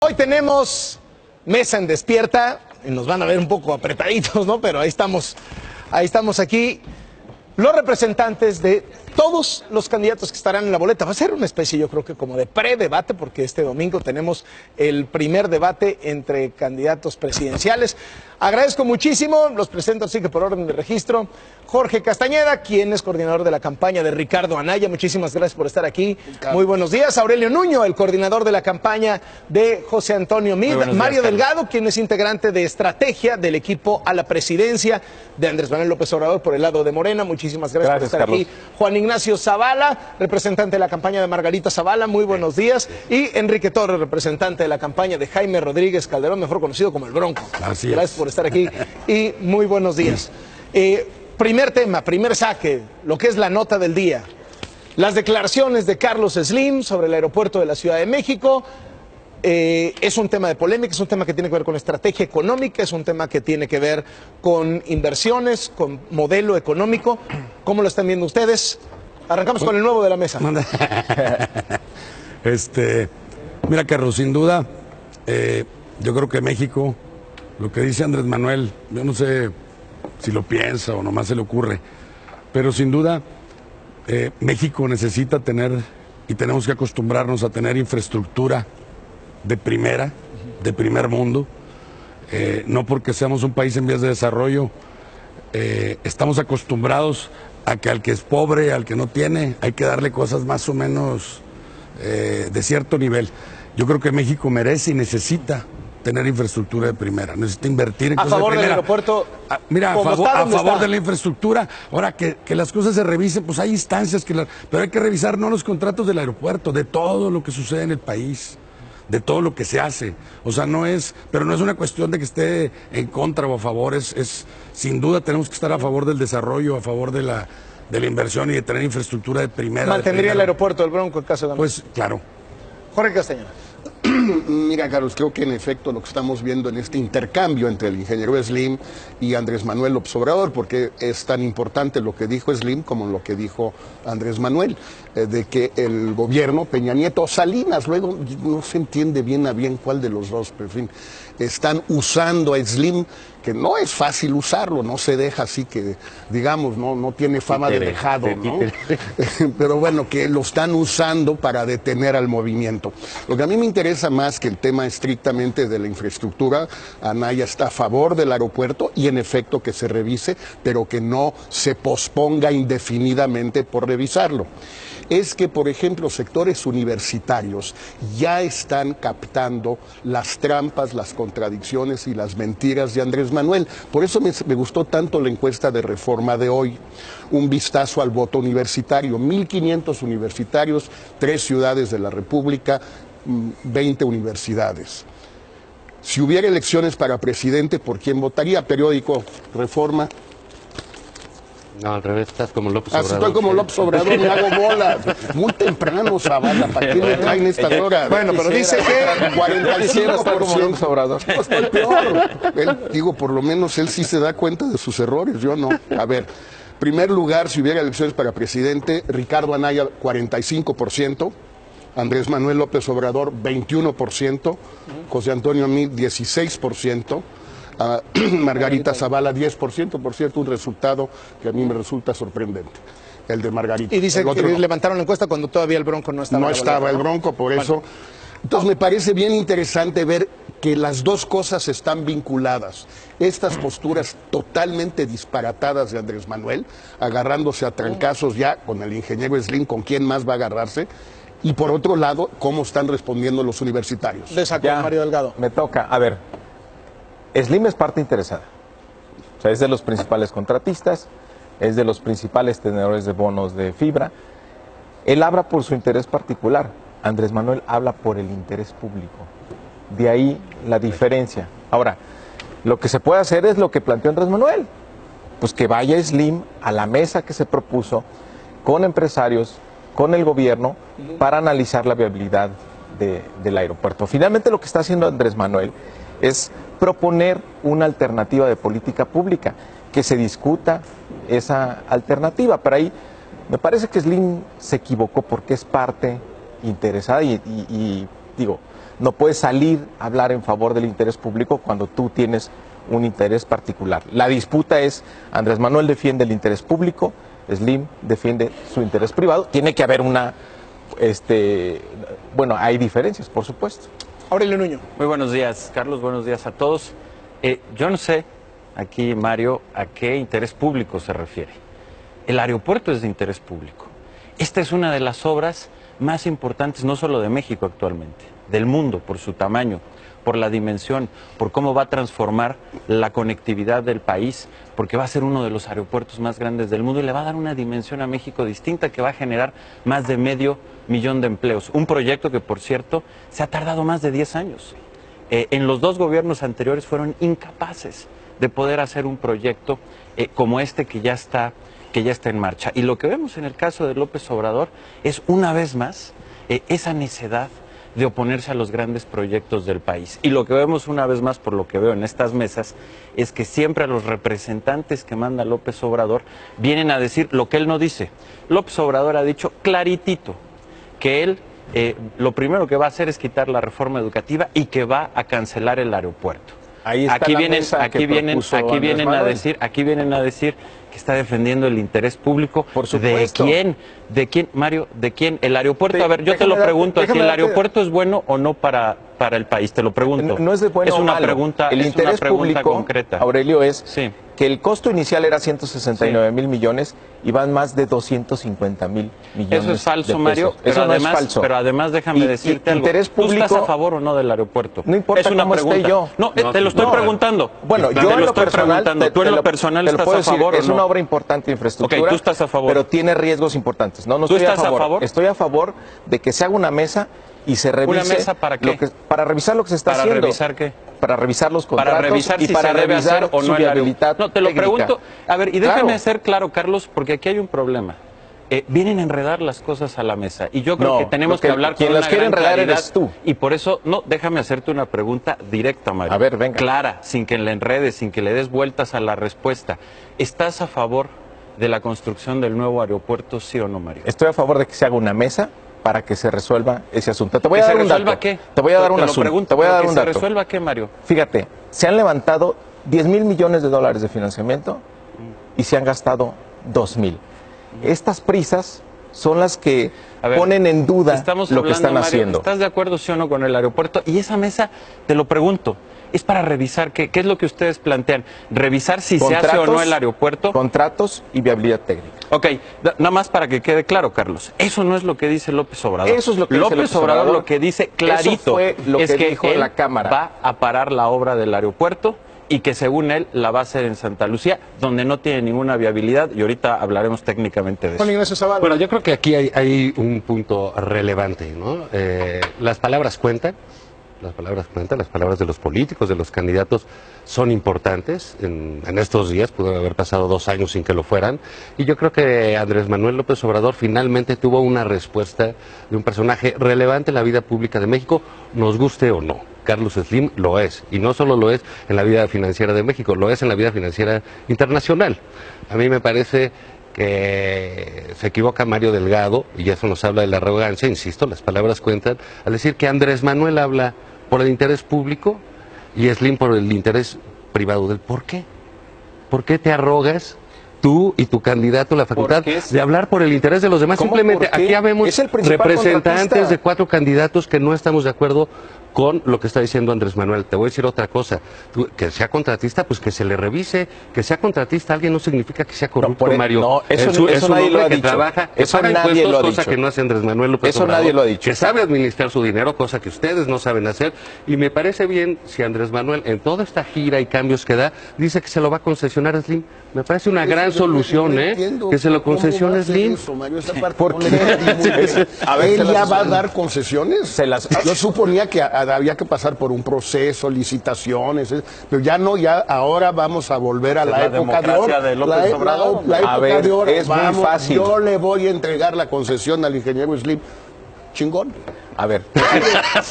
Hoy tenemos mesa en despierta, y nos van a ver un poco apretaditos, ¿no? Pero ahí estamos aquí, los representantes de todos los candidatos que estarán en la boleta. Va a ser una especie, yo creo que como de predebate, porque este domingo tenemos el primer debate entre candidatos presidenciales. Agradezco muchísimo, los presento así que por orden de registro. Jorge Castañeda, quien es coordinador de la campaña de Ricardo Anaya, muchísimas gracias por estar aquí. Muy buenos días. Aurelio Nuño, el coordinador de la campaña de José Antonio Meade. Mario Delgado, quien es integrante de estrategia del equipo a la presidencia de Andrés Manuel López Obrador por el lado de Morena. Muchísimas gracias por estar aquí. Juan Ignacio Zavala, representante de la campaña de Margarita Zavala, muy buenos días. Y Enrique Torres, representante de la campaña de Jaime Rodríguez Calderón, mejor conocido como el Bronco. Gracias por estar aquí y muy buenos días. Primer tema, primer saque, lo que es la nota del día. Las declaraciones de Carlos Slim sobre el aeropuerto de la Ciudad de México. Es un tema de polémica, es un tema que tiene que ver con estrategia económica, es un tema que tiene que ver con inversiones, con modelo económico. ¿Cómo lo están viendo ustedes? Arrancamos con el nuevo de la mesa. Mira, Carlos, sin duda, yo creo que México, lo que dice Andrés Manuel, yo no sé si lo piensa o nomás se le ocurre, pero sin duda México necesita tener y tenemos que acostumbrarnos a tener infraestructura de primera, de primer mundo, no porque seamos un país en vías de desarrollo, estamos acostumbrados a que al que es pobre, al que no tiene, hay que darle cosas más o menos de cierto nivel. Yo creo que México merece y necesita tener infraestructura de primera, necesita invertir en cosas de primera. ¿A favor del aeropuerto? Mira, a favor de la infraestructura. Ahora, que las cosas se revisen, pues hay instancias, pero hay que revisar no los contratos del aeropuerto, de todo lo que sucede en el país, de todo lo que se hace. O sea, pero no es una cuestión de que esté en contra o a favor, sin duda tenemos que estar a favor del desarrollo, a favor de la inversión y de tener infraestructura de primera. ¿Mantendría el aeropuerto del Bronco en caso de... Pues, claro. Jorge Castañeda. Mira, Carlos, creo que en efecto lo que estamos viendo en este intercambio entre el ingeniero Slim y Andrés Manuel López Obrador, porque es tan importante lo que dijo Slim como lo que dijo Andrés Manuel, de que el gobierno, Peña Nieto o Salinas, luego no se entiende bien a bien cuál de los dos, pero en fin, están usando a Slim, que no es fácil usarlo, no se deja así que, digamos, no tiene fama de dejado, ¿no? Pero bueno, que lo están usando para detener al movimiento. Lo que a mí me interesa más que el tema estrictamente de la infraestructura, Anaya está a favor del aeropuerto y en efecto que se revise, pero que no se posponga indefinidamente por revisarlo. Es que, por ejemplo, sectores universitarios ya están captando las trampas, las contradicciones y las mentiras de Andrés Manuel. Por eso me gustó tanto la encuesta de Reforma de hoy. Un vistazo al voto universitario. 1.500 universitarios, 3 ciudades de la República, 20 universidades. Si hubiera elecciones para presidente, ¿por quién votaría? Periódico Reforma. No, al revés, estás como López Obrador. Estoy como López Obrador, me hago bola. Muy temprano, Zavala, ¿para qué me traen estas horas? Bueno, pero dice que 45% Obrador. No, estoy peor. Digo, por lo menos él sí se da cuenta de sus errores, yo no. A ver, primer lugar, si hubiera elecciones para presidente, Ricardo Anaya, 45%. Andrés Manuel López Obrador, 21%. José Antonio Meade, 16%. Margarita Zavala 10%, por cierto, un resultado que a mí me resulta sorprendente, el de Margarita. Y dice que levantaron la encuesta cuando todavía el Bronco no estaba. No estaba el Bronco, por eso. Entonces me parece bien interesante ver que las dos cosas están vinculadas. Estas posturas totalmente disparatadas de Andrés Manuel, agarrándose a trancazos ya con el ingeniero Slim, ¿con quién más va a agarrarse? Y por otro lado, cómo están respondiendo los universitarios. Le sacó Mario Delgado. Me toca, a ver, Slim es parte interesada, o sea, es de los principales contratistas, es de los principales tenedores de bonos de fibra. Él habla por su interés particular, Andrés Manuel habla por el interés público, de ahí la diferencia. Ahora, lo que se puede hacer es lo que planteó Andrés Manuel, pues que vaya Slim a la mesa que se propuso con empresarios, con el gobierno, para analizar la viabilidad del aeropuerto. Finalmente lo que está haciendo Andrés Manuel es proponer una alternativa de política pública, que se discuta esa alternativa. Pero ahí me parece que Slim se equivocó porque es parte interesada y digo, no puedes salir a hablar en favor del interés público cuando tú tienes un interés particular. La disputa es, Andrés Manuel defiende el interés público, Slim defiende su interés privado. Tiene que haber una, bueno, hay diferencias, por supuesto. Aurelio Nuño. Muy buenos días, Carlos, buenos días a todos. Yo no sé, aquí Mario, a qué interés público se refiere. El aeropuerto es de interés público. Esta es una de las obras más importantes, no solo de México actualmente, del mundo, por su tamaño, por la dimensión, por cómo va a transformar la conectividad del país, porque va a ser uno de los aeropuertos más grandes del mundo y le va a dar una dimensión a México distinta que va a generar más de 500,000 de empleos. Un proyecto que, por cierto, se ha tardado más de 10 años. En los 2 gobiernos anteriores fueron incapaces de poder hacer un proyecto como este que ya está en marcha. Y lo que vemos en el caso de López Obrador es, una vez más, esa necedad de oponerse a los grandes proyectos del país. Y lo que vemos una vez más, por lo que veo en estas mesas, es que siempre a los representantes que manda López Obrador vienen a decir lo que él no dice. López Obrador ha dicho claritito que él lo primero que va a hacer es quitar la reforma educativa y que va a cancelar el aeropuerto. Ahí está Aquí la vienen mesa a que propuso Andrés decir que está defendiendo el interés público. Por supuesto. ¿De quién, Mario? ¿De quién? El aeropuerto, Sí, a ver, yo te lo pregunto, ¿el déjame aeropuerto es bueno o no para el país? Te lo pregunto. No es de bueno es o una malo. pregunta, el es interés una pregunta público, concreta. Aurelio, es Sí. que el costo inicial era 169,000 millones y van más de 250,000 millones. Eso es falso, de pesos. Mario, Eso no es falso. pero además déjame decirte algo. Interés público, ¿Tú estás a favor o no del aeropuerto? No importa es una cómo pregunta. esté yo. No, te lo estoy preguntando. Bueno, yo te en lo lo estoy personal, preguntando. ¿Tú en lo personal te lo estás puedo a favor decir, o no? Es una obra importante de infraestructura, Ok, tú estás a favor. pero tiene riesgos importantes. No, ¿Tú estoy estás a favor? Estoy a favor de que se haga una mesa y se revise. ¿Una mesa para qué? Para revisar lo que se está ¿Para haciendo. revisar qué? Para revisar los contratos Para revisar y si para se debe revisar hacer o su no el viabilidad No, te lo técnica. pregunto. A ver, y déjame Claro. ser claro, Carlos, porque aquí hay un problema. Vienen a enredar las cosas a la mesa y yo creo No, que tenemos que hablar con quien una las quiere gran enredar claridad. eres tú. Y por eso, no, déjame hacerte una pregunta directa, Mario. A ver, venga. Clara, sin que la enredes, sin que le des vueltas a la respuesta. ¿Estás a favor de la construcción del nuevo aeropuerto, sí o no, Mario? Estoy a favor de que se haga una mesa para que se resuelva ese asunto. Te voy ¿Que a dar se un resuelva dato. qué? Te voy a dar un Te lo asunto. pregunto, Te voy a pero dar ¿que un se dato. resuelva qué, Mario? Fíjate, se han levantado 10,000 millones de dólares de financiamiento y se han gastado 2,000. Estas prisas son las que A ver, ponen en duda estamos lo que hablando, están Mario, haciendo. ¿estás de acuerdo, sí o no, con el aeropuerto? Y esa mesa, te lo pregunto, es para revisar qué es lo que ustedes plantean. Revisar si se hace o no el aeropuerto. Contratos y viabilidad técnica. Ok, nada más para que quede claro, Carlos. Eso no es lo que dice López Obrador. Eso es lo que dice López Obrador. Lo que dice clarito Eso fue lo es que que dijo él la Cámara. va a parar la obra del aeropuerto y que según él la va a hacer en Santa Lucía, donde no tiene ninguna viabilidad, y ahorita hablaremos técnicamente de eso. Juan Ignacio Zavala. Bueno, yo creo que aquí hay un punto relevante, ¿no? Las palabras cuentan, las palabras de los políticos, de los candidatos son importantes. En estos días pudo haber pasado 2 años sin que lo fueran, y yo creo que Andrés Manuel López Obrador finalmente tuvo una respuesta de un personaje relevante en la vida pública de México, nos guste o no. Carlos Slim lo es, y no solo lo es en la vida financiera de México, lo es en la vida financiera internacional. A mí me parece que se equivoca Mario Delgado, y eso nos habla de la arrogancia, insisto, las palabras cuentan, al decir que Andrés Manuel habla por el interés público y Slim por el interés privado. ¿Por qué? ¿Por qué te arrogas tú y tu candidato la facultad de hablar por el interés de los demás? ¿Cómo? Simplemente ¿Por qué? aquí ya vemos Es el principal representantes contratista. de 4 candidatos que no estamos de acuerdo con lo que está diciendo Andrés Manuel. Te voy a decir otra cosa, que sea contratista, pues que se le revise, que sea contratista alguien no significa que sea corrupto, Mario. No, eso es un nadie hombre lo ha que dicho. trabaja, que Eso paga nadie impuestos, lo ha cosa dicho. que no hace Andrés Manuel López Eso Obrador, nadie lo ha dicho. que sabe administrar su dinero, cosa que ustedes no saben hacer, y me parece bien si Andrés Manuel en toda esta gira y cambios que da, dice que se lo va a concesionar a Slim. Me parece una gran solución, que se lo concesione Slim. ¿Por qué? A ver, ¿él ya va a dar concesiones? las- Yo suponía que había que pasar por un proceso, licitaciones, pero ya no, ya ahora vamos a volver a la época de oro. democracia de López Obrador. La A época ver, de oro. es muy fácil. Yo le voy a entregar la concesión al ingeniero Slim. chingón. A ver,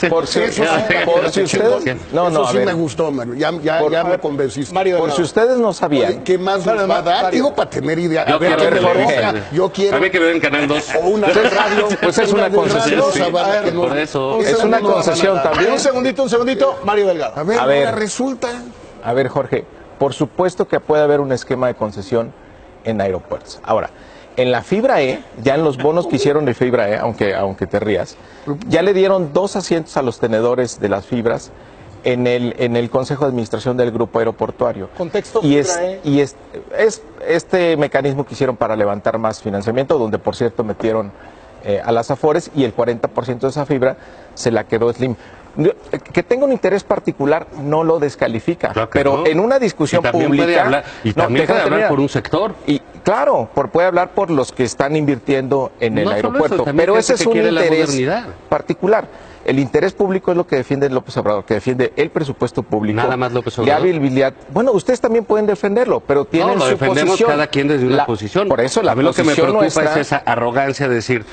por si ustedes... No, Eso a sí ver. me gustó, Mario. Ya me convenciste. Mario Por si Delgado. ustedes no sabían, Oye, ¿qué más nos va a dar? Digo, para tener idea. Yo A ver, quiero ¿qué me ver, toca? Jorge. Yo quiero... A mí que me den Canal 2. O una de radio. Pues es una de concesión, radio, sí. Zavala, que no- Por eso. es una concesión también. Un segundito, Mario Delgado. A ver, A ver. ahora resulta... A ver, Jorge, por supuesto que puede haber un esquema de concesión en aeropuertos. Ahora, en la fibra E, ya en los bonos que hicieron de fibra E, aunque te rías, ya le dieron 2 asientos a los tenedores de las fibras en el Consejo de Administración del Grupo Aeroportuario. Contexto Y fibra E. es este mecanismo que hicieron para levantar más financiamiento, donde por cierto metieron a las Afores y el 40% de esa fibra se la quedó Slim. Que tenga un interés particular no lo descalifica, Claro que pero no. en una discusión Y también pública... puede hablar, y también déjame puede hablar terminar. por un sector. Y claro, puede hablar por los que están invirtiendo en el No solo eso, aeropuerto, también pero gente ese es que un quiere la interés modernidad. particular. El interés público es lo que defiende López Obrador, que defiende el presupuesto público. Nada más López La Obrador. habilidad. Bueno, ustedes también pueden defenderlo, pero tienen No, lo su defendemos posición. cada quien desde una posición. Por eso la a mí lo que me posición preocupa nuestra- es esa arrogancia de decir,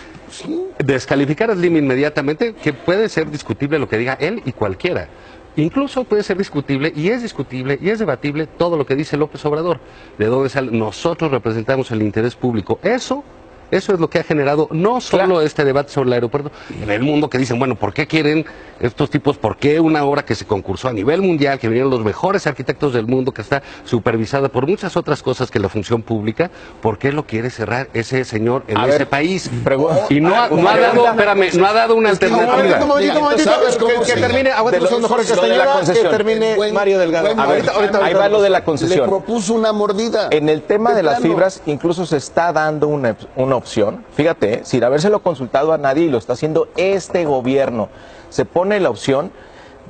descalificar a Slim inmediatamente, que puede ser discutible lo que diga él y cualquiera. Incluso puede ser discutible y es debatible todo lo que dice López Obrador. De dónde sale, nosotros representamos el interés público. Eso es lo que ha generado no solo Claro. este debate sobre el aeropuerto, en el mundo que dicen, bueno, ¿por qué quieren estos tipos, por qué una obra que se concursó a nivel mundial, que vinieron los mejores arquitectos del mundo, que está supervisada por muchas otras cosas que la función pública, por qué lo quiere cerrar ese señor en A ese ver, país? pregunta- Y no ha dado, espérame, no ha dado una alternativa. Un momentito, ¿sabes cómo que se- termine, aguanta de lo- un segundo, Jorge lo de la Castañeda, que concesión. termine Buen- Mario Delgado. buen- A ver, ahí va lo de la Le concesión. propuso una mordida. En el tema de las plano. fibras, incluso se está dando una opción, fíjate, sin habérselo consultado a nadie, y lo está haciendo este gobierno. Se pone la opción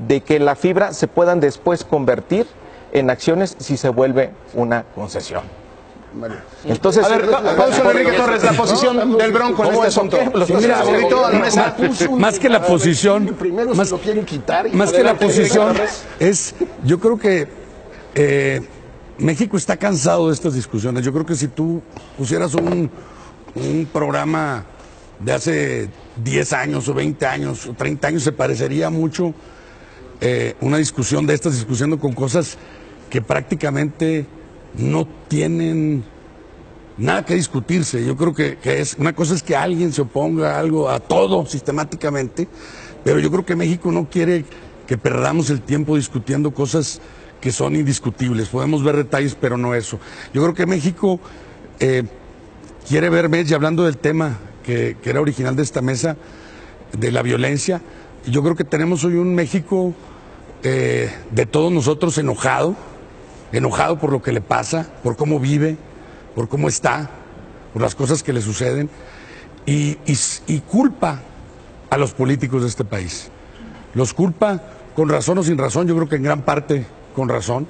de que la fibra se puedan después convertir en acciones si se vuelve una concesión. Mario. Entonces, A ver, vamos con Enrique Torres, la posición del Bronco en ¿Cómo este eso? asunto. ¿Qué? Los Sí, mira, segundito a la mesa. Más que la posición, Primero más- se lo quieren quitar. Más que la Adelante, posición Enrique Torres. es, yo creo que México está cansado de estas discusiones. Yo creo que si tú pusieras un programa de hace 10 años o 20 años o 30 años, se parecería mucho una discusión de estas, discutiendo con cosas que prácticamente no tienen nada que discutirse. Yo creo que es una cosa es que alguien se oponga a algo, a todo sistemáticamente, pero yo creo que México no quiere que perdamos el tiempo discutiendo cosas que son indiscutibles. Podemos ver detalles, pero no eso. Yo creo que México quiere ver, y hablando del tema que era original de esta mesa, de la violencia, yo creo que tenemos hoy un México de todos nosotros enojado por lo que le pasa, por cómo vive, por cómo está, por las cosas que le suceden, y culpa a los políticos de este país. Los culpa con razón o sin razón, yo creo que en gran parte con razón,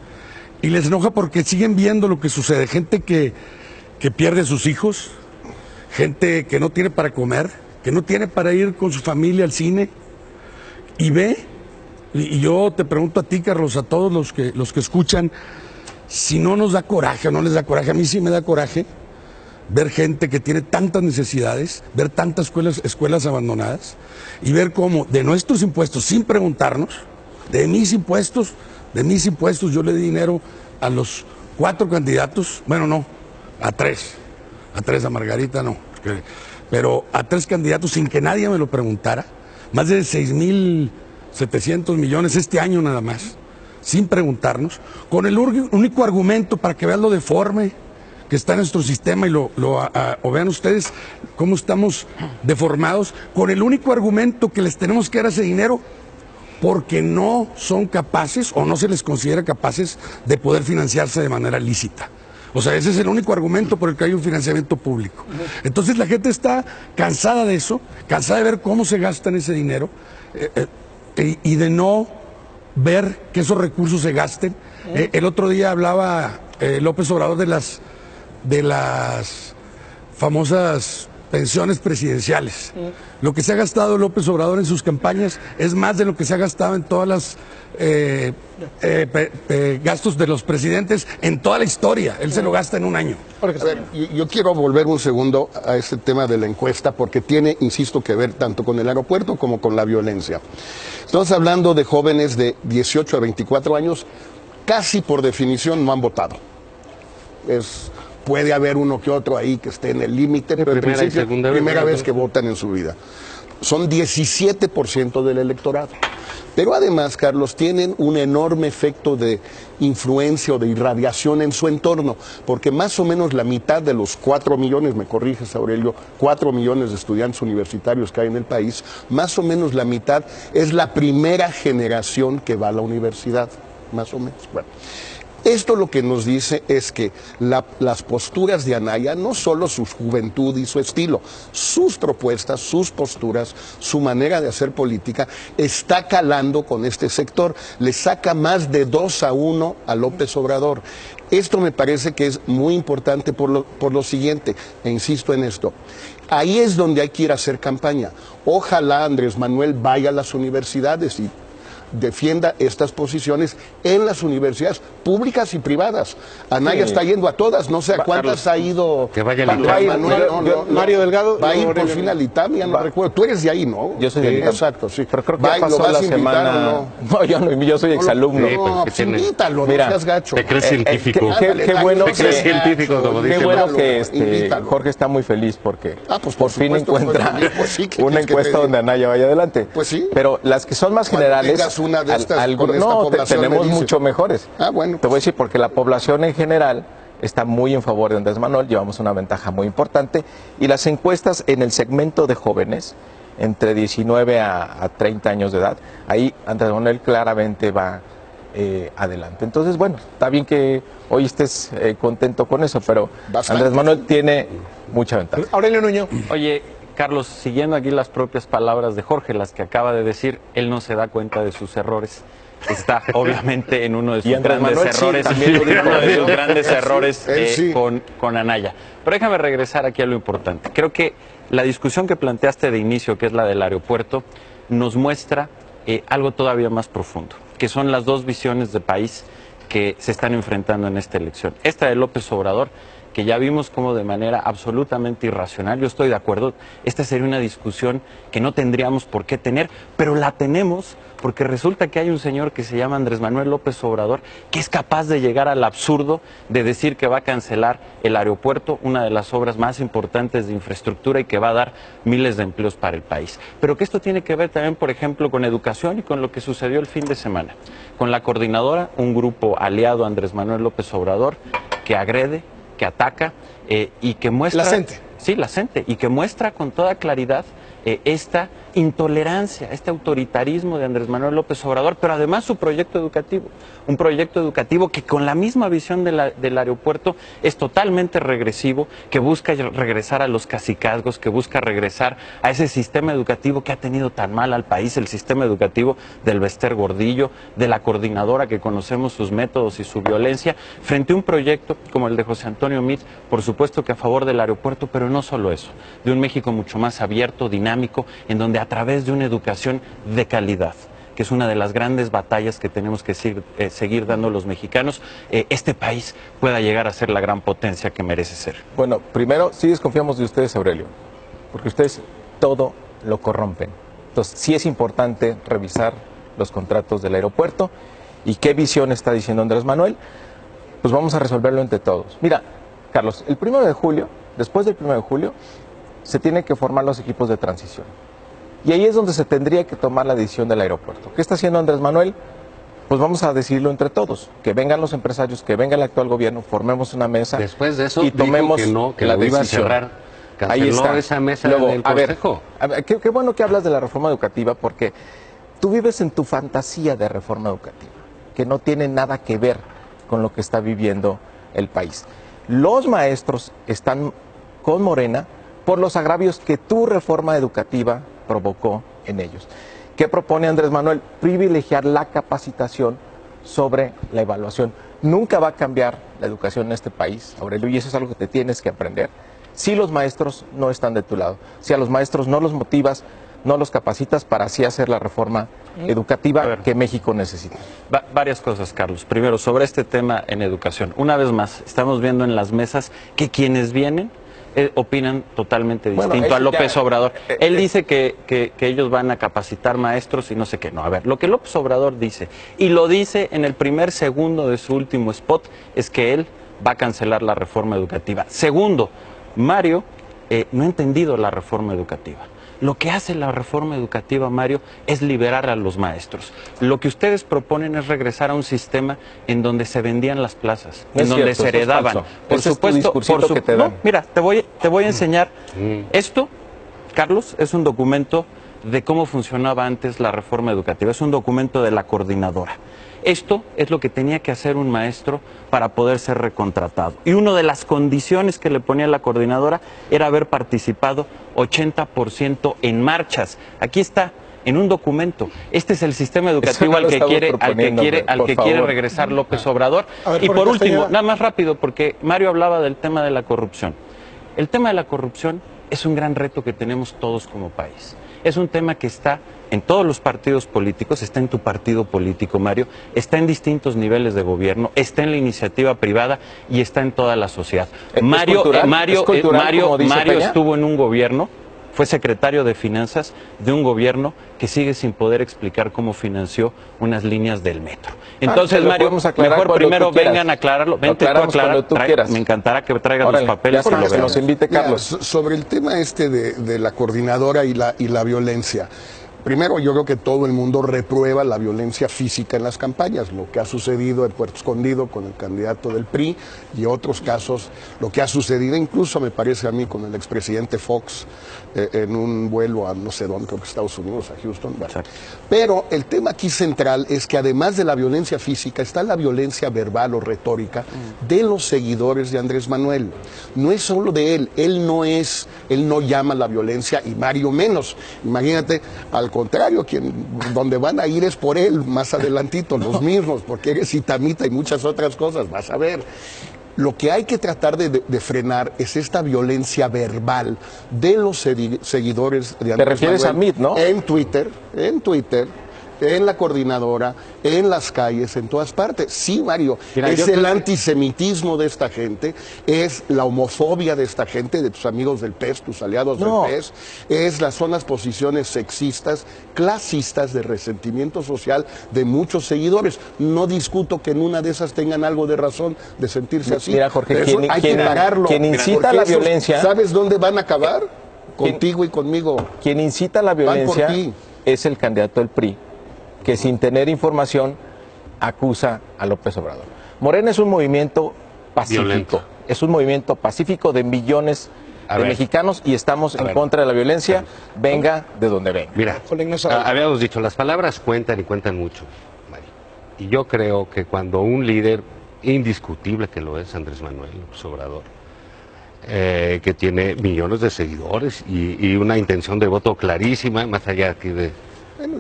y les enoja porque siguen viendo lo que sucede. Gente que pierde a sus hijos, gente que no tiene para comer, que no tiene para ir con su familia al cine, y ve, y yo te pregunto a ti, Carlos, a todos los que escuchan, si no nos da coraje o no les da coraje. A mí sí me da coraje ver gente que tiene tantas necesidades, ver tantas escuelas abandonadas, y ver cómo de nuestros impuestos, sin preguntarnos, de mis impuestos, yo le di dinero a los 4 candidatos, bueno, no, a 3, a Margarita no, pero a 3 candidatos sin que nadie me lo preguntara, más de 6,700 millones este año nada más, sin preguntarnos, con el único argumento, para que vean lo deforme que está en nuestro sistema, y o vean ustedes cómo estamos deformados, con el único argumento que les tenemos que dar ese dinero porque no son capaces o no se les considera capaces de poder financiarse de manera lícita. O sea, ese es el único argumento por el que hay un financiamiento público. Entonces la gente está cansada de eso, cansada de ver cómo se gastan ese dinero y de no ver que esos recursos se gasten. El otro día hablaba López Obrador de las famosas pensiones presidenciales. Lo que se ha gastado López Obrador en sus campañas es más de lo que se ha gastado en todas las gastos de los presidentes en toda la historia. Él se lo gasta en un año. A ver, yo quiero volver un segundo a este tema de la encuesta porque tiene, insisto, que ver tanto con el aeropuerto como con la violencia. Estamos hablando de jóvenes de 18 a 24 años, casi por definición no han votado. Puede haber uno que otro ahí que esté en el límite, pero en principio primera vez que votan en su vida. Son 17% del electorado. Pero además, Carlos, tienen un enorme efecto de influencia o de irradiación en su entorno, porque más o menos la mitad de los 4 millones, me corriges Aurelio, 4 millones de estudiantes universitarios que hay en el país, más o menos la mitad es la primera generación que va a la universidad, más o menos. Bueno. Esto lo que nos dice es que las posturas de Anaya, no solo su juventud y su estilo, sus propuestas, sus posturas, su manera de hacer política, está calando con este sector. Le saca más de 2-1 a López Obrador. Esto me parece que es muy importante por lo siguiente, e insisto en esto. Ahí es donde hay que ir a hacer campaña. Ojalá Andrés Manuel vaya a las universidades y defienda estas posiciones en las universidades públicas y privadas. Anaya está yendo a todas, no sé a cuántas ha ido. Que vaya al Mario Delgado. Va a ir por fin al ITAM, ya no recuerdo. Tú eres de ahí, ¿no? Yo soy del ITAM. Exacto, sí. Pero creo que ya pasó la semana. No, yo soy exalumno. No, pues invítalo, no seas gacho. Te crees científico. Qué bueno Te crees científico, como dice. Qué bueno que Jorge está muy feliz porque pues por fin encuentra una encuesta donde Anaya vaya adelante. Pues sí. Pero las que son más generales, una de estas, tenemos mucho mejores. Bueno. Te voy a decir porque la población en general está muy en favor de Andrés Manuel, llevamos una ventaja muy importante, y las encuestas en el segmento de jóvenes, entre 19 a 30 años de edad, ahí Andrés Manuel claramente va adelante. Entonces, bueno, está bien que hoy estés contento con eso, pero Andrés Manuel tiene mucha ventaja. Aurelio Nuño. Oye, Carlos, siguiendo aquí las propias palabras de Jorge, las que acaba de decir, él no se da cuenta de sus errores. Está obviamente en uno de sus grandes errores, con Anaya. Pero déjame regresar aquí a lo importante. Creo que la discusión que planteaste de inicio, que es la del aeropuerto, nos muestra algo todavía más profundo, que son las dos visiones de país que se están enfrentando en esta elección. Esta de López Obrador, que ya vimos como de manera absolutamente irracional, yo estoy de acuerdo, esta sería una discusión que no tendríamos por qué tener, pero la tenemos porque resulta que hay un señor que se llama Andrés Manuel López Obrador, que es capaz de llegar al absurdo de decir que va a cancelar el aeropuerto, una de las obras más importantes de infraestructura y que va a dar miles de empleos para el país. Pero que esto tiene que ver también, por ejemplo, con educación y con lo que sucedió el fin de semana. Con la coordinadora, un grupo aliado a Andrés Manuel López Obrador, que agrede, que ataca y que muestra... La gente. Sí, la gente. Y que muestra con toda claridad esta intolerancia, este autoritarismo de Andrés Manuel López Obrador, pero además su proyecto educativo. Un proyecto educativo que con la misma visión del aeropuerto es totalmente regresivo, que busca regresar a los cacicazgos, que busca regresar a ese sistema educativo que ha tenido tan mal al país, el sistema educativo del Bester Gordillo, de la coordinadora que conocemos sus métodos y su violencia, frente a un proyecto como el de José Antonio Meade, por supuesto que a favor del aeropuerto, pero no solo eso, de un México mucho más abierto, dinámico, en donde a través de una educación de calidad, que es una de las grandes batallas que tenemos que seguir dando los mexicanos, este país pueda llegar a ser la gran potencia que merece ser. Bueno, primero, sí desconfiamos de ustedes, Aurelio, porque ustedes todo lo corrompen. Entonces, sí es importante revisar los contratos del aeropuerto y qué visión está diciendo Andrés Manuel, pues vamos a resolverlo entre todos. Mira, Carlos, el 1 de julio, después del 1 de julio, se tienen que formar los equipos de transición. Y ahí es donde se tendría que tomar la decisión del aeropuerto. ¿Qué está haciendo Andrés Manuel? Pues vamos a decidirlo entre todos. Que vengan los empresarios, que venga el actual gobierno, formemos una mesa. Después de eso, y tomemos dijo que no, que la iba a cerrar. Canceló ahí está esa mesa Luego, del Consejo. A ver, qué bueno que hablas de la reforma educativa, porque tú vives en tu fantasía de reforma educativa, que no tiene nada que ver con lo que está viviendo el país. Los maestros están con Morena por los agravios que tu reforma educativa provocó en ellos. ¿Qué propone Andrés Manuel? Privilegiar la capacitación sobre la evaluación. Nunca va a cambiar la educación en este país, Aurelio, y eso es algo que te tienes que aprender. si los maestros no están de tu lado, si a los maestros no los motivas, no los capacitas para así hacer la reforma educativa que México necesita. Varias cosas, Carlos. Primero, sobre este tema en educación. Una vez más, estamos viendo en las mesas que quienes vienen opinan totalmente distinto a López Obrador. Él dice que ellos van a capacitar maestros y no sé qué. No, a ver, lo que López Obrador dice, y lo dice en el primer segundo de su último spot, es que él va a cancelar la reforma educativa. Segundo, Mario no ha entendido la reforma educativa. Lo que hace la reforma educativa, Mario, es liberar a los maestros. Lo que ustedes proponen es regresar a un sistema en donde se vendían las plazas, en donde se heredaban. Por supuesto, que te dan. No, mira, te voy a enseñar. Esto, Carlos, es un documento de cómo funcionaba antes la reforma educativa. Es un documento de la coordinadora. Esto es lo que tenía que hacer un maestro para poder ser recontratado. Y una de las condiciones que le ponía la coordinadora era haber participado 80% en marchas. Aquí está, en un documento. Este es el sistema educativo al que quiere regresar López Obrador. Y por último, nada más rápido, porque Mario hablaba del tema de la corrupción. El tema de la corrupción es un gran reto que tenemos todos como país. Es un tema que está en todos los partidos políticos, está en tu partido político, Mario, está en distintos niveles de gobierno, está en la iniciativa privada y está en toda la sociedad. Mario estuvo en un gobierno, fue secretario de Finanzas de un gobierno que sigue sin poder explicar cómo financió unas líneas del metro. Entonces, Mario, mejor primero vengan a aclararlo. Vente tú a aclarar. Me encantará que traigas los papeles. Que nos invite Carlos. Sobre el tema de la coordinadora y la violencia. Primero, yo creo que todo el mundo reprueba la violencia física en las campañas, lo que ha sucedido en Puerto Escondido con el candidato del PRI y otros casos, lo que ha sucedido incluso, me parece a mí, con el expresidente Fox en un vuelo a no sé dónde, creo que Estados Unidos, a Houston. Bueno. Pero el tema aquí central es que además de la violencia física está la violencia verbal o retórica de los seguidores de Andrés Manuel. No es solo de él no llama a la violencia y Mario menos. Imagínate, al contrario, donde van a ir es por él más adelantito, los mismos, porque eres itamita y muchas otras cosas, vas a ver. Lo que hay que tratar de frenar es esta violencia verbal de los seguidores de Andrés Manuel. Te refieres a MIT, ¿no? En Twitter, en la coordinadora, en las calles, en todas partes. Sí, Mario, mira, es el antisemitismo de esta gente, es la homofobia de esta gente, de tus amigos del PES, tus aliados del PES, son las posiciones sexistas, clasistas, de resentimiento social de muchos seguidores. No discuto que en una de esas tengan algo de razón de sentirse así. Mira, Jorge, hay que pararlo. Quien incita a la violencia... ¿Sabes dónde van a acabar? Contigo y conmigo. Quien incita a la violencia es el candidato del PRI, que sin tener información acusa a López Obrador. Morena es un movimiento pacífico, violento. Es un movimiento pacífico de millones de mexicanos y estamos en contra de la violencia, venga de donde venga. Mira, habíamos dicho, las palabras cuentan y cuentan mucho, Mario. Y yo creo que cuando un líder indiscutible que lo es Andrés Manuel López Obrador, que tiene millones de seguidores y una intención de voto clarísima, más allá aquí de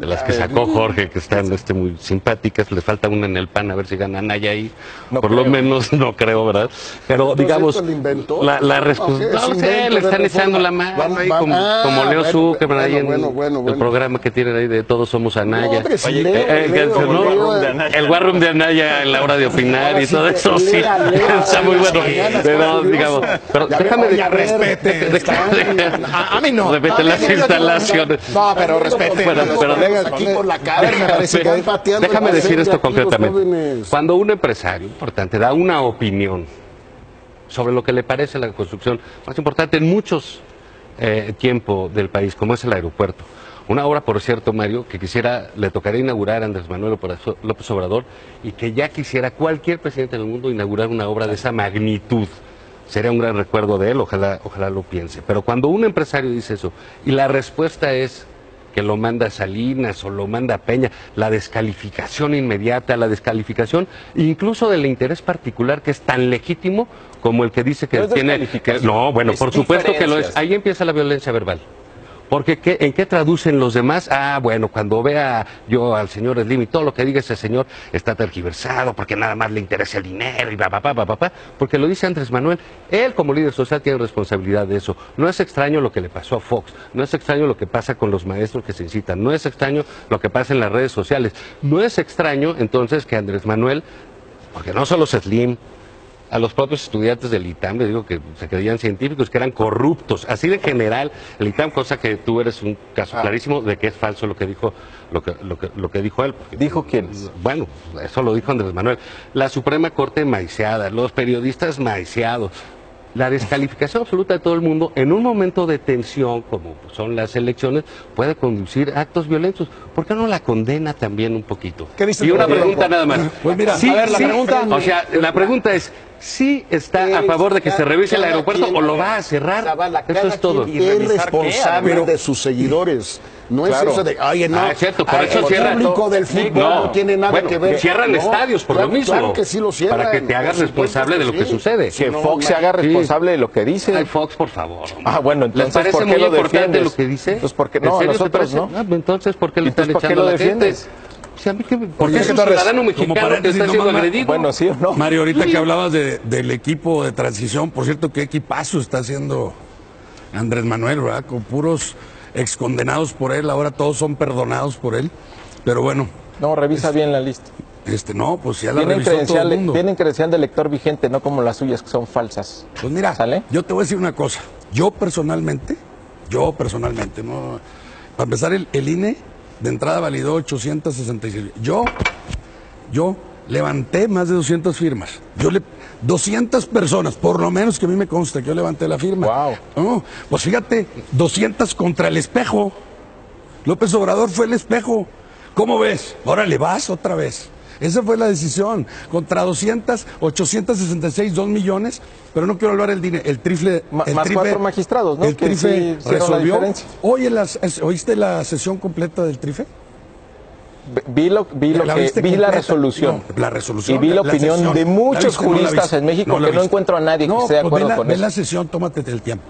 las que sacó Jorge, que están muy simpáticas, le falta una en el PAN, a ver si gana Anaya ahí, no por creo. Lo menos no creo, ¿verdad? Pero entonces, digamos, la respuesta, no sé, le están echando la mano ahí, como Leo Zuckerman ahí en el programa que tienen ahí de Todos Somos Anaya. El War Room de Anaya en la hora de opinar y todo eso, sí, está muy bueno. Pero, digamos, pero déjame de respete. A mí no. Respete las instalaciones. No, pero respete. Pero aquí por la caverna, déjame decir esto concretamente. Cuando un empresario importante da una opinión sobre lo que le parece la construcción más importante en muchos tiempo del país, como es el aeropuerto, una obra, por cierto, Mario, que le tocaría inaugurar a Andrés Manuel López Obrador y que ya quisiera cualquier presidente del mundo inaugurar una obra de esa magnitud. Sería un gran recuerdo de él, ojalá lo piense. Pero cuando un empresario dice eso y la respuesta es que lo manda Salinas o lo manda Peña, la descalificación inmediata, la descalificación incluso del interés particular que es tan legítimo como el que dice que tiene... No, bueno, por supuesto que lo es. Ahí empieza la violencia verbal. Porque ¿en qué traducen los demás? Ah, bueno, cuando vea yo al señor Slim y todo lo que diga ese señor está tergiversado porque nada más le interesa el dinero y porque lo dice Andrés Manuel. Él como líder social tiene responsabilidad de eso. No es extraño lo que le pasó a Fox, no es extraño lo que pasa con los maestros que se incitan, no es extraño lo que pasa en las redes sociales, no es extraño entonces que Andrés Manuel, porque no solo es Slim, a los propios estudiantes del ITAM, les digo que se creían científicos, que eran corruptos, así de general el ITAM, cosa que tú eres un caso clarísimo de que es falso lo que dijo, lo que dijo él. ¿Dijo quién? Bueno, eso lo dijo Andrés Manuel. La Suprema Corte maiciada, los periodistas maiciados, la descalificación absoluta de todo el mundo en un momento de tensión, como son las elecciones, puede conducir a actos violentos. ¿Por qué no la condena también un poquito? ¿Qué dice y una Rodrigo? pregunta nada más. Pues mira, Sí, a ver, la sí, pregunta. o sea, la pregunta es, ¿sí está a favor de que se revise el aeropuerto o lo va a cerrar? Eso es todo. Y es responsable de sus seguidores. No Claro. es eso de, oye, no, es cierto, por eso el cierran. público del fútbol no tiene nada bueno, que ver. Cierran No, estadios por claro, lo mismo. Claro que sí lo cierran. Para que te hagas por supuesto responsable de lo que sí. sucede. Que No, Fox se haga responsable de lo que dice. Ay, Fox, por favor. Ah, bueno, ¿Les entonces, parece ¿por qué muy lo importante defiendes? lo que dice? Entonces, ¿por qué? ¿En No, serio nosotros te parece? no. Ah, entonces, ¿por qué le están Entonces, ¿por qué echando lo a la gente? defiendes? O sea, porque Jorge es un Torres, ciudadano como mexicano que paréntesis, está siendo nomás, agredido. Bueno, sí o no. Mario, ahorita que hablabas del equipo de transición, por cierto, qué equipazo está haciendo Andrés Manuel, ¿verdad? Con puros excondenados por él, ahora todos son perdonados por él. Pero bueno, No, revisa bien la lista. no, pues ya la Vienen revisó todo el mundo. credencial de lector vigente, no como las suyas que son falsas. Pues mira, ¿Sale? yo te voy a decir una cosa. Yo personalmente, no, para empezar, el INE de entrada validó 866. Yo levanté más de 200 firmas. 200 personas, por lo menos que a mí me consta que yo levanté la firma. Wow. No, pues fíjate, 200 contra el espejo. López Obrador fue el espejo. ¿Cómo ves? Órale, vas otra vez. Esa fue la decisión. Contra 200, 866, 2 millones. Pero no quiero hablar del dinero. El trifle. Más el trife, 4 magistrados, ¿no? El Que trife sí hicieron la resolvió. diferencia. ¿Oíste la sesión completa del trife? Vi la completa? resolución. No, la resolución. Y vi la opinión sesión. de muchos ¿La viste? No la juristas viste. en México No la que no viste. encuentro a nadie que esté de acuerdo con ve eso. la sesión, tómate el tiempo.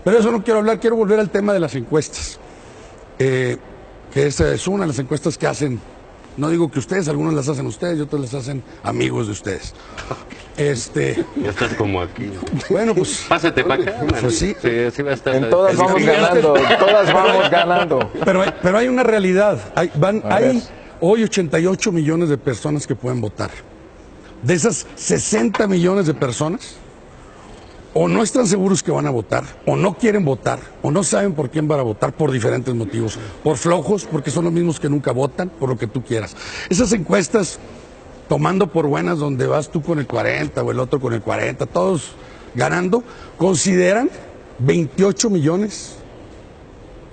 Pero eso no quiero hablar, quiero volver al tema de las encuestas. Que esa es una de las encuestas que hacen, no digo que ustedes, algunas las hacen ustedes y otras las hacen amigos de ustedes. Ya estás como aquí. Bueno, pues. Pásate para acá. man. Pues sí. Sí va a estar. En todas vamos ganando, todas vamos ganando. Pero hay una realidad. Hay ver. hoy 88 millones de personas que pueden votar. De esas 60 millones de personas, o no están seguros que van a votar, o no quieren votar, o no saben por quién van a votar por diferentes motivos. Por flojos, porque son los mismos que nunca votan, por lo que tú quieras. Esas encuestas, tomando por buenas, donde vas tú con el 40 o el otro con el 40, todos ganando, consideran 28 millones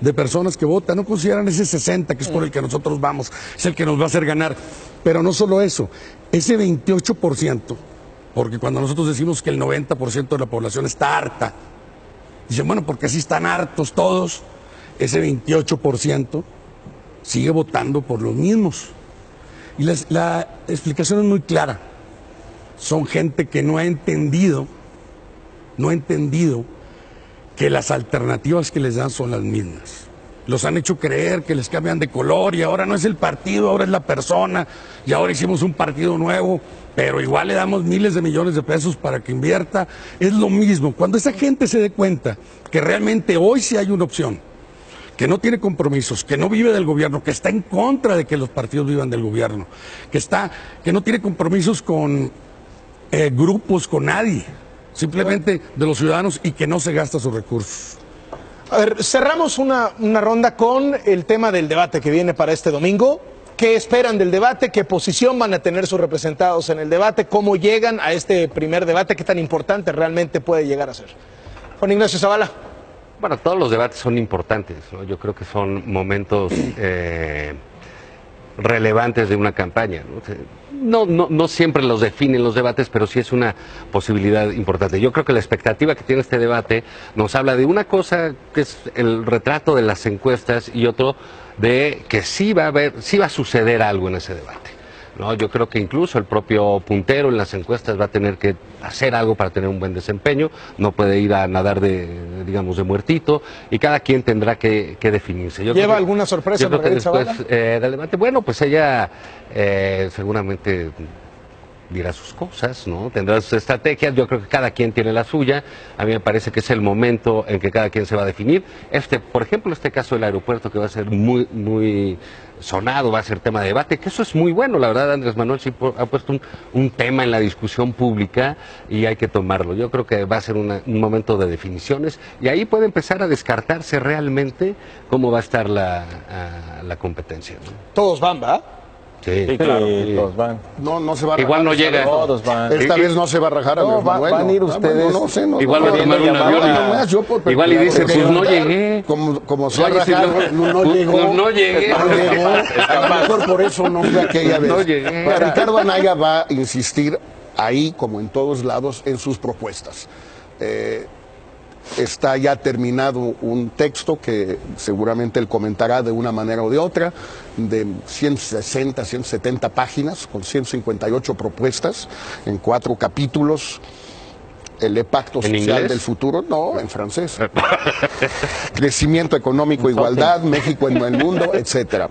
de personas que votan, no consideran ese 60 que es por el que nosotros vamos, es el que nos va a hacer ganar. Pero no solo eso, ese 28%, porque cuando nosotros decimos que el 90% de la población está harta, dicen, bueno, porque así están hartos todos, ese 28% sigue votando por los mismos. Y la explicación es muy clara. Son gente que no ha entendido que las alternativas que les dan son las mismas. Los han hecho creer que les cambian de color y ahora no es el partido, ahora es la persona y ahora hicimos un partido nuevo, pero igual le damos miles de millones de pesos para que invierta. Es lo mismo. Cuando esa gente se dé cuenta que realmente hoy sí hay una opción, que no tiene compromisos, que no vive del gobierno, que está en contra de que los partidos vivan del gobierno, que no tiene compromisos con grupos, con nadie, simplemente de los ciudadanos y que no se gasta sus recursos. A ver, cerramos una ronda con el tema del debate que viene para este domingo. ¿Qué esperan del debate? ¿Qué posición van a tener sus representados en el debate? ¿Cómo llegan a este primer debate? ¿Qué tan importante realmente puede llegar a ser? Juan Ignacio Zavala. Bueno, todos los debates son importantes, ¿no? Yo creo que son momentos relevantes de una campaña, ¿no? No siempre los definen los debates, pero sí es una posibilidad importante. Yo creo que la expectativa que tiene este debate nos habla de una cosa que es el retrato de las encuestas y otro de que sí va a suceder algo en ese debate, No, yo creo que incluso el propio puntero en las encuestas va a tener que hacer algo para tener un buen desempeño, no puede ir a nadar digamos, de muertito, y cada quien tendrá que definirse. ¿Lleva alguna sorpresa Margarita Zavala? Del debate, bueno, pues ella seguramente dirá sus cosas, ¿no? Tendrá sus estrategias, yo creo que cada quien tiene la suya, a mí me parece que es el momento en que cada quien se va a definir. Por ejemplo, este caso del aeropuerto que va a ser muy sonado, va a ser tema de debate, que eso es muy bueno, la verdad. Andrés Manuel sí ha puesto un tema en la discusión pública y hay que tomarlo. Yo creo que va a ser un momento de definiciones y ahí puede empezar a descartarse realmente cómo va a estar la competencia, ¿no? Todos van, ¿va? Sí, claro. Todos van. No se va a rajar. Igual no llega. Todos van. Esta vez no se va a rajar a Andrés Manuel. van a ir ustedes. No sé, no. Igual no, va a tomar un avión igual y dice, pues no llegué. Como se va a Oye, si rajar, no llegó. no llegué. No llegó. A lo mejor por eso no fue aquella vez. No llegué. Pero Ricardo Anaya va a insistir ahí, como en todos lados, en sus propuestas. Está ya terminado un texto que seguramente él comentará de una manera o de otra, de 160, 170 páginas, con 158 propuestas, en 4 capítulos. El Pacto ¿En Social inglés? del Futuro, no, en francés. Crecimiento económico, igualdad, México en el mundo, etcétera.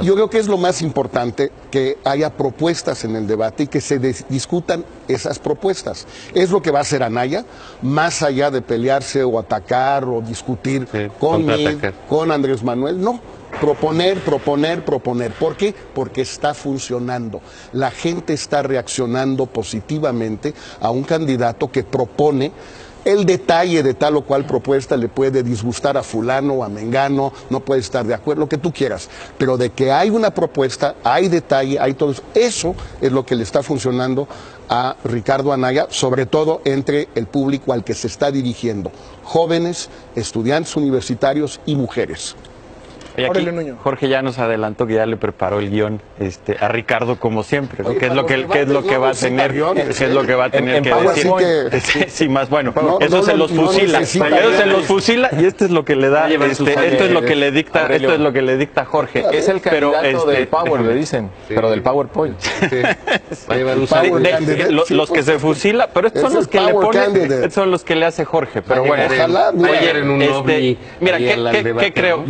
Yo creo que es lo más importante que haya propuestas en el debate y que se discutan esas propuestas. Es lo que va a hacer Anaya, más allá de pelearse o atacar o discutir con Andrés Manuel, no. Proponer. ¿Por qué? Porque está funcionando. La gente está reaccionando positivamente a un candidato que propone. El detalle de tal o cual propuesta le puede disgustar a fulano o a mengano, no puede estar de acuerdo, lo que tú quieras. Pero de que hay una propuesta, hay detalle, hay todo eso. Eso es lo que le está funcionando a Ricardo Anaya, sobre todo entre el público al que se está dirigiendo. Jóvenes, estudiantes universitarios y mujeres. Y aquí Jorge ya nos adelantó que ya le preparó el guión a Ricardo como siempre, ¿no? ¿Qué es lo que va a tener? ¿Qué es lo que va a tener que decir? Sí, más bueno, eso se los fusila. Eso se los fusila y esto es lo que le da, esto es lo que le dicta Jorge. Es el candidato del Power, le dicen, pero del PowerPoint. Los que se fusila, pero estos son los que le ponen, estos son los que le hace Jorge. Pero bueno, mira, ¿qué creo?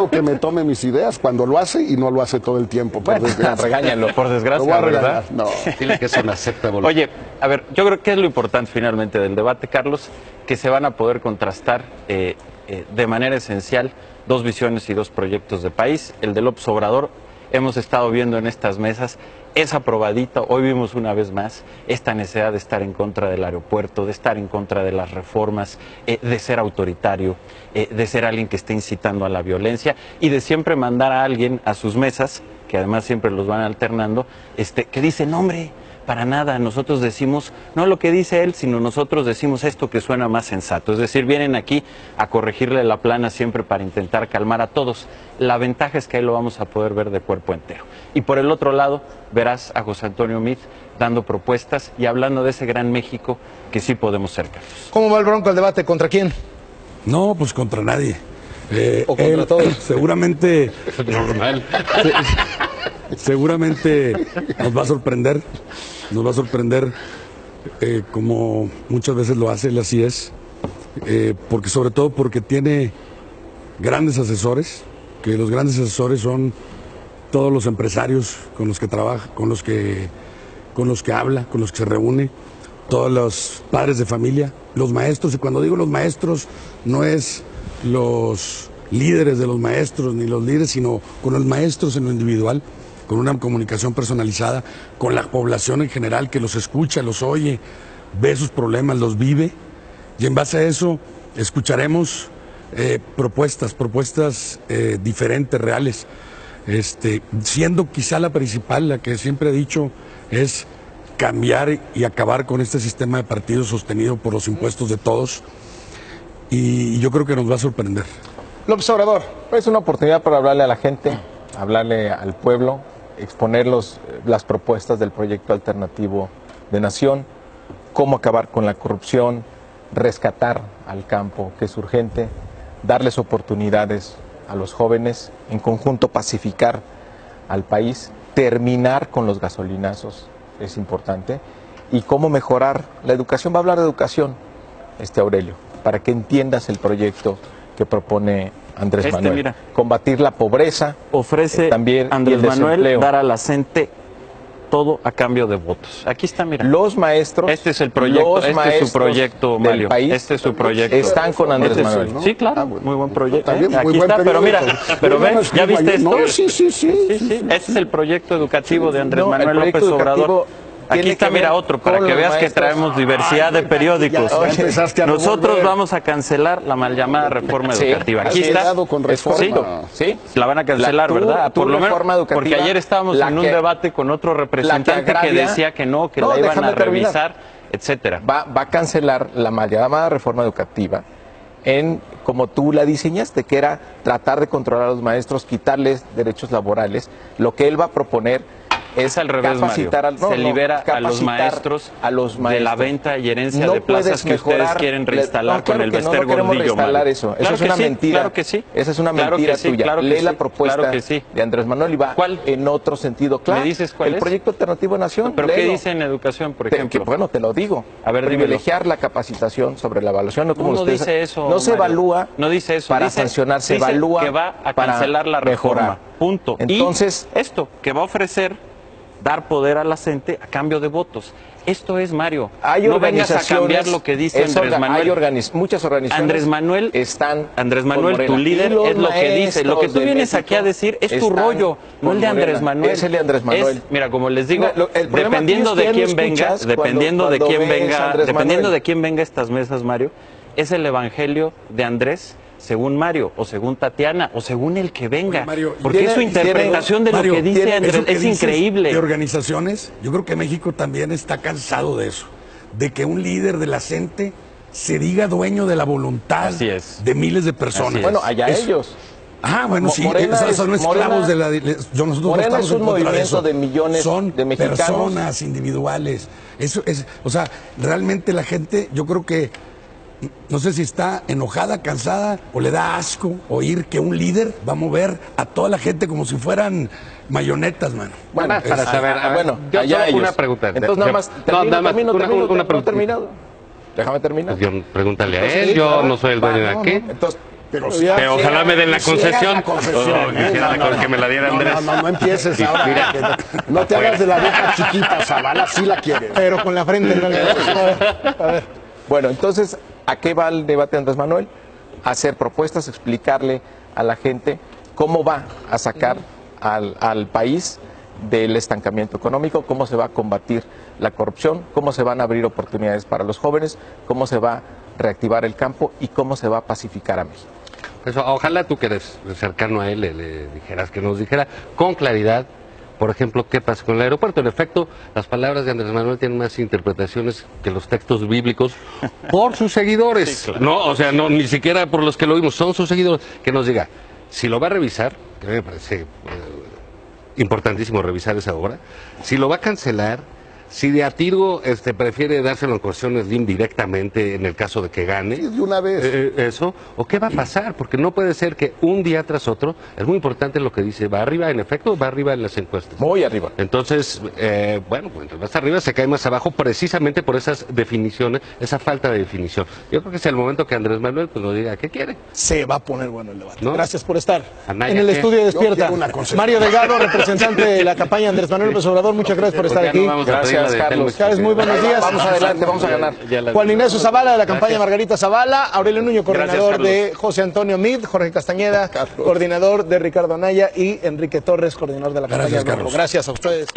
Que me tome mis ideas cuando lo hace y no lo hace todo el tiempo, por desgracia. Regáñalo, por desgracia, ¿verdad? No. Dile que eso no acepta voluntad. Oye, a ver, yo creo que es lo importante finalmente del debate, Carlos, que se van a poder contrastar de manera esencial 2 visiones y 2 proyectos de país. El de López Obrador, hemos estado viendo en estas mesas, es aprobadita, hoy vimos una vez más esta necesidad de estar en contra del aeropuerto, de estar en contra de las reformas, de ser autoritario, de ser alguien que esté incitando a la violencia y de siempre mandar a alguien a sus mesas, que además siempre los van alternando, que dice, no hombre, para nada, nosotros decimos, no lo que dice él, sino nosotros decimos esto que suena más sensato. Es decir, vienen aquí a corregirle la plana siempre para intentar calmar a todos. La ventaja es que ahí lo vamos a poder ver de cuerpo entero. Y por el otro lado, verás a José Antonio Meade dando propuestas y hablando de ese gran México que sí podemos ser, Carlos. ¿Cómo va el Bronco el debate? ¿Contra quién? No, pues contra nadie. O contra todos. Seguramente. Normal. Seguramente nos va a sorprender. Nos va a sorprender como muchas veces lo hace, él así es. Porque sobre todo porque tiene grandes asesores, que los grandes asesores son todos los empresarios con los que trabaja, con los que habla, con los que se reúne, todos los padres de familia, los maestros, y cuando digo los maestros no es los líderes de los maestros ni los líderes, sino con los maestros en lo individual, con una comunicación personalizada, con la población en general que los escucha, los oye, ve sus problemas, los vive, y en base a eso escucharemos propuestas diferentes, reales, siendo quizá la principal, la que siempre he dicho, es cambiar y acabar con este sistema de partidos sostenido por los impuestos de todos, y yo creo que nos va a sorprender. López Obrador. Es una oportunidad para hablarle a la gente, hablarle al pueblo, exponer las propuestas del proyecto alternativo de nación, cómo acabar con la corrupción, rescatar al campo, que es urgente, darles oportunidades a los jóvenes, en conjunto pacificar al país terminar con los gasolinazos es importante, y cómo mejorar la educación. Va a hablar de educación, Aurelio, para que entiendas el proyecto que propone Andrés Manuel. Mira, combatir la pobreza, ofrece también Andrés y el Manuel desempleo. dar a la gente todo a cambio de votos. Aquí está, mira. Los maestros, Este es el proyecto, los este es su proyecto, del Mario. país Este es su proyecto. están con Andrés Este es su- Manuel, ¿no? Sí, claro, Ah, bueno. muy buen proyecto. También muy Aquí buen está, pero mira, periódico. pero Muy ven, bueno, ¿ya viste esto? no, sí. Sí, este es el proyecto educativo de Andrés No, el Manuel proyecto López Obrador. educativo Aquí tiene está, que mira, ver otro, para con que los veas que maestros. traemos diversidad de periódicos. ya empezaste a Nosotros revolver. vamos a cancelar la mal llamada reforma Sí, educativa. Aquí has está. quedado con Es reforma. correcto, ¿sí? La van a cancelar, Tu ¿verdad? Por lo menos, reforma educativa, porque ayer estábamos la en un que- debate con otro representante que agravia- decía que no, que No, la iban déjame a terminar. revisar, etcétera. Va a cancelar la mal llamada reforma educativa en como tú la diseñaste, que era tratar de controlar a los maestros, quitarles derechos laborales. Lo que él va a proponer Es al revés, Mario. Se libera a los maestros de la venta y herencia No de plazas puedes que ustedes mejorar- quieren reinstalar No, claro con el que no, Bester no queremos Gordillo, reinstalar Mario. eso. Claro Es que una sí, mentira. Claro que sí. Esa es una Claro mentira que sí, tuya. claro que Lee sí, la propuesta claro que sí. de Andrés Manuel y va ¿Cuál? en otro sentido. Claro, ¿Me dices cuál el es? proyecto alternativo de Nación. ¿Pero qué léelo. dice en educación, por Que, ejemplo? bueno, te lo digo. A ver, dímelo. privilegiar la capacitación sobre la evaluación. No, como No ustedes- dice eso, No se Mario. evalúa. No dice eso. Para dice- sancionar, se dice evalúa. que va a para cancelar la reforma. mejorar. Punto. Entonces, Y esto, que va a ofrecer dar poder a la gente a cambio de votos. Esto es, Mario. hay no vengas a organizaciones. cambiar lo que dice es Andrés orga- Manuel. Hay muchas organizaciones. Andrés Manuel, están. Andrés con Manuel, Morena. tu líder, Y los es lo que dice. Lo que tú maestros de vienes aquí a México decir es tu están rollo, no con el de Andrés Morena. Manuel. Es el de Andrés Manuel. Mira, como les digo, Mira, el problema dependiendo aquí es de que ya quién no venga, escuchas dependiendo de cuando quién ves a venga, Andrés dependiendo Manuel. de quién venga a estas mesas, Mario, es el evangelio de Andrés según Mario, o según Tatiana, o según el que venga. Oye, Mario, porque tiene- su interpretación de lo Mario, que dice tiene- Andrés eso que es dices increíble. De organizaciones, yo creo que México también está cansado de eso, de que un líder de la gente se diga dueño de la voluntad Así es. de miles de personas. Así es. Bueno, allá Eso. ellos. Ah, bueno, sí, Morena son es- esclavos Morena- de la... Nosotros no Morena estamos es un en contra movimiento eso. de millones Son de mexicanos. personas individuales. Eso es, o sea, realmente la gente, yo creo que, no sé si está enojada, cansada, o le da asco oír que un líder va a mover a toda la gente como si fueran mayonetas, mano. Bueno, para saber, a ver, bueno, yo allá solo ellos. una pregunta. Entonces nada más, No, nada más, una no he pregunta. terminado. Déjame terminar. Pues pregúntale a Entonces, él, yo claro, no soy el dueño de no, aquí. no. Entonces, Pero, Pero ojalá me den la concesión. la concesión. Quisiera que me la diera Andrés. No empieces ahora. Mira. que no te hagas de la boca chiquita, Zavala, sí la quieres. Pero con la frente en alto. A ver. bueno, entonces, ¿a qué va el debate de Andrés Manuel? Hacer propuestas, explicarle a la gente cómo va a sacar al país del estancamiento económico, cómo se va a combatir la corrupción, cómo se van a abrir oportunidades para los jóvenes, cómo se va a reactivar el campo y cómo se va a pacificar a México. Pues, ojalá tú que eres cercano a él le dijeras, que nos dijera con claridad, por ejemplo, qué pasa con el aeropuerto. En efecto, las palabras de Andrés Manuel tienen más interpretaciones que los textos bíblicos por sus seguidores. Sí, claro. No, o sea, no, ni siquiera por los que lo oímos, son sus seguidores. Que nos diga, si lo va a revisar, que me parece importantísimo revisar esa obra, si lo va a cancelar, si de a tiro prefiere dárselo en cuestiones directamente en el caso de que gane. Sí, de una vez. Eso, o qué va a pasar, porque no puede ser que un día tras otro, es muy importante lo que dice, va arriba, en efecto, va arriba en las encuestas. Muy arriba. Entonces, bueno, pues entre más arriba se cae más abajo precisamente por esas definiciones, esa falta de definición. Yo creo que es el momento que Andrés Manuel pues nos diga qué quiere. Se va a poner bueno el debate. ¿No? Gracias por estar Anaya, en el ¿qué? estudio de Despierta. Yo quiero una concesión. Mario Delgado, representante de la campaña Andrés Manuel López Obrador, muchas gracias por estar Ya no aquí. vamos a pedir Gracias, la de Carlos. Telmex, Carlos, muy buenos días. Vamos adelante, vamos a ganar. Juan Ignacio Zavala de la campaña Margarita Zavala, Aurelio Nuño, coordinador Carlos. de José Antonio Mid, Jorge Castañeda, coordinador de Ricardo Anaya y Enrique Torres, coordinador de la campaña Gracias, Bronco. Carlos. Gracias a ustedes.